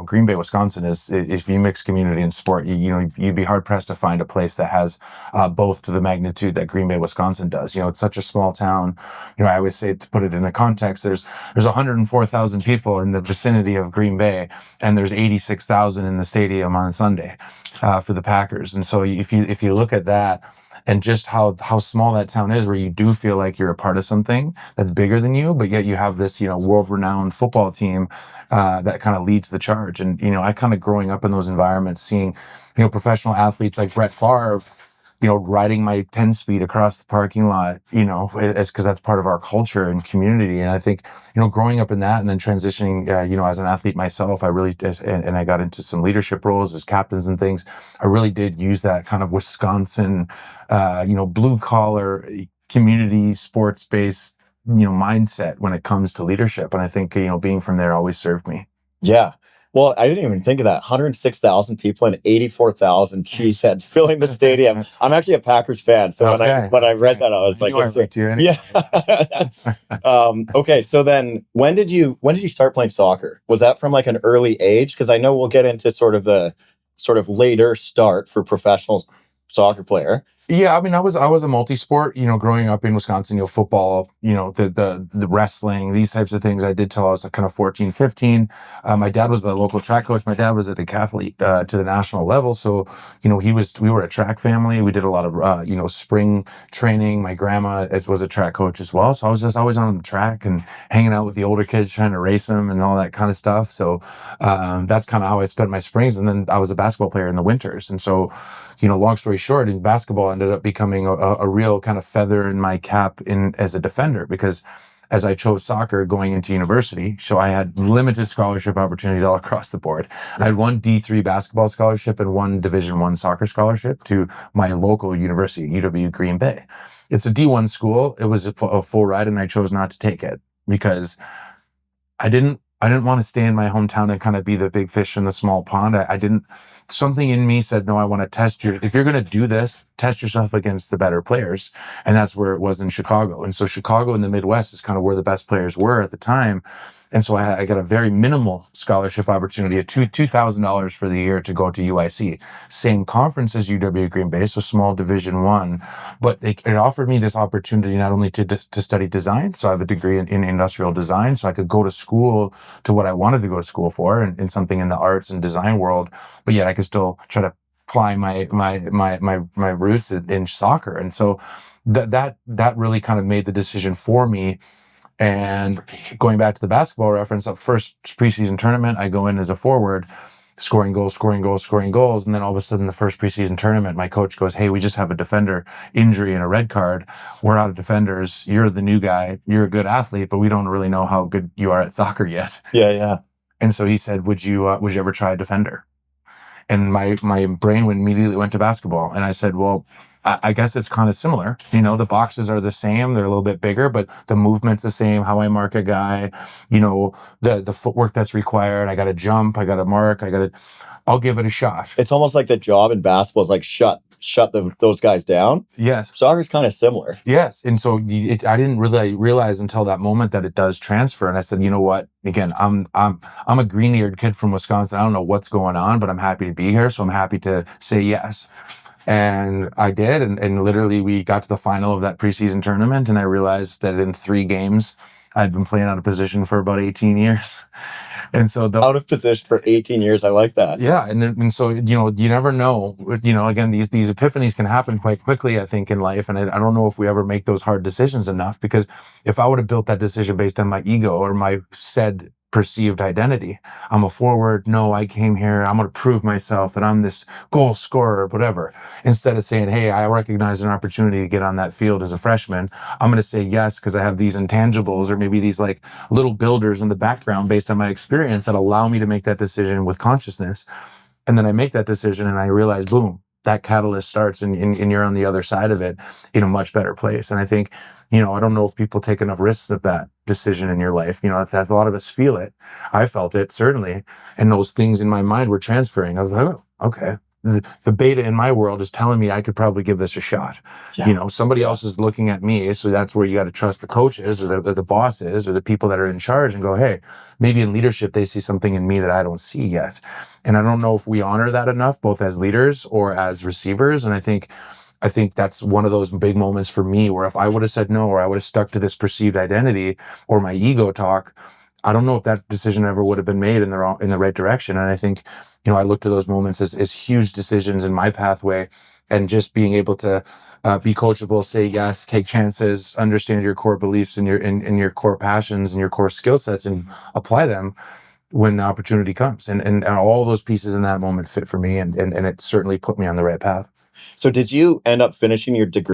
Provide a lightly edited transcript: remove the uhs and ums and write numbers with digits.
Green Bay, Wisconsin is, if you mix community and sport, you'd be hard pressed to find a place that has both to the magnitude that Green Bay, Wisconsin does. It's such a small town. I always say, to put it in a context, there's 104,000 people in the vicinity of Green Bay, and there's 86,000 in the stadium on Sunday for the Packers. And so if you look at that, and just how small that town is, where you do feel like you're a part of something that's bigger than you, but yet you have this, world-renowned football team that kind of leads the charge. And, I kind of growing up in those environments, seeing, professional athletes like Brett Favre, riding my 10-speed across the parking lot, it's because that's part of our culture and community. And I think, growing up in that and then transitioning, as an athlete myself, and I got into some leadership roles as captains and things. I really did use that kind of Wisconsin, blue collar community sports based, mindset when it comes to leadership. And I think, being from there always served me. Yeah. Well, I didn't even think of that. 106,000 people and 84,000 cheeseheads filling the stadium. I'm actually a Packers fan, so when I read that, I was like, Okay, so then when did you start playing soccer? Was that from like an early age? Because I know we'll get into sort of the later start for professional soccer player. Yeah, I mean, I was a multi-sport, growing up in Wisconsin, football, the wrestling, these types of things I did till I was kind of 14, 15. My dad was the local track coach. My dad was a decathlete to the national level. So, we were a track family. We did a lot of, spring training. My grandma was a track coach as well. So I was just always on the track and hanging out with the older kids, trying to race them and all that kind of stuff. So that's kind of how I spent my springs. And then I was a basketball player in the winters. And so, long story short, in basketball, ended up becoming a real kind of feather in my cap as a defender, because as I chose soccer going into university, so I had limited scholarship opportunities all across the board. I had one D3 basketball scholarship and one Division I soccer scholarship to my local university, UW Green Bay. It's a D1 school. It was a full ride, and I chose not to take it because I didn't want to stay in my hometown and kind of be the big fish in the small pond. Something in me said, no, I want to test if you're going to do this, test yourself against the better players. And that's where it was in Chicago. And so Chicago in the Midwest is kind of where the best players were at the time. And so I got a very minimal scholarship opportunity of $2,000 for the year to go to UIC. Same conference as UW Green Bay, so small Division I. But it offered me this opportunity not only to study design, so I have a degree in industrial design, so I could go to school to what I wanted to go to school for, and something in the arts and design world, but yet I could still try to apply my roots in soccer. And so that really kind of made the decision for me. And going back to the basketball reference, at first preseason tournament, I go in as a forward, scoring goals. And then all of a sudden, the first preseason tournament, my coach goes, hey, we just have a defender injury and a red card. We're out of defenders. You're the new guy. You're a good athlete, but we don't really know how good you are at soccer yet. Yeah. And so he said, would you ever try a defender? And my brain immediately went to basketball. And I said, well, I guess it's kind of similar. The boxes are the same. They're a little bit bigger, but the movement's the same. How I mark a guy, the footwork that's required. I got to jump. I got to mark. I'll give it a shot. It's almost like the job in basketball is like shut those guys down. Yes. Soccer's kind of similar. Yes. And so I didn't really realize until that moment that it does transfer. And I said, you know what? Again, I'm a green-eared kid from Wisconsin. I don't know what's going on, but I'm happy to be here. So I'm happy to say yes. And I did. And literally we got to the final of that preseason tournament. And I realized that in 3 games, I'd been playing out of position for about 18 years. And so out of position for 18 years. I like that. Yeah. And so, you never know, again, these epiphanies can happen quite quickly, I think, in life. And I don't know if we ever make those hard decisions enough, because if I would have built that decision based on my ego or my said perceived identity, I'm a forward. No, I came here. I'm going to prove myself that I'm this goal scorer or whatever. Instead of saying, hey, I recognize an opportunity to get on that field as a freshman, I'm going to say yes because I have these intangibles or maybe these like little builders in the background based on my experience that allow me to make that decision with consciousness. And then I make that decision and I realize, boom, that catalyst starts and you're on the other side of it in a much better place. And I think, I don't know if people take enough risks of that decision in your life. That's a lot of us feel it. I felt it, certainly. And those things in my mind were transferring. I was like, oh, okay. the beta in my world is telling me I could probably give this a shot. Somebody else is looking at me. So that's where you got to trust the coaches or the bosses or the people that are in charge and go, hey, maybe in leadership, they see something in me that I don't see yet. And I don't know if we honor that enough, both as leaders or as receivers. And I think that's one of those big moments for me where if I would have said no, or I would have stuck to this perceived identity or my ego talk, I don't know if that decision ever would have been made in the right direction. And I think, I looked at those moments as huge decisions in my pathway, and just being able to be coachable, say yes, take chances, understand your core beliefs and your core passions and your core skill sets, and apply them when the opportunity comes. And all those pieces in that moment fit for me, and it certainly put me on the right path. So did you end up finishing your degree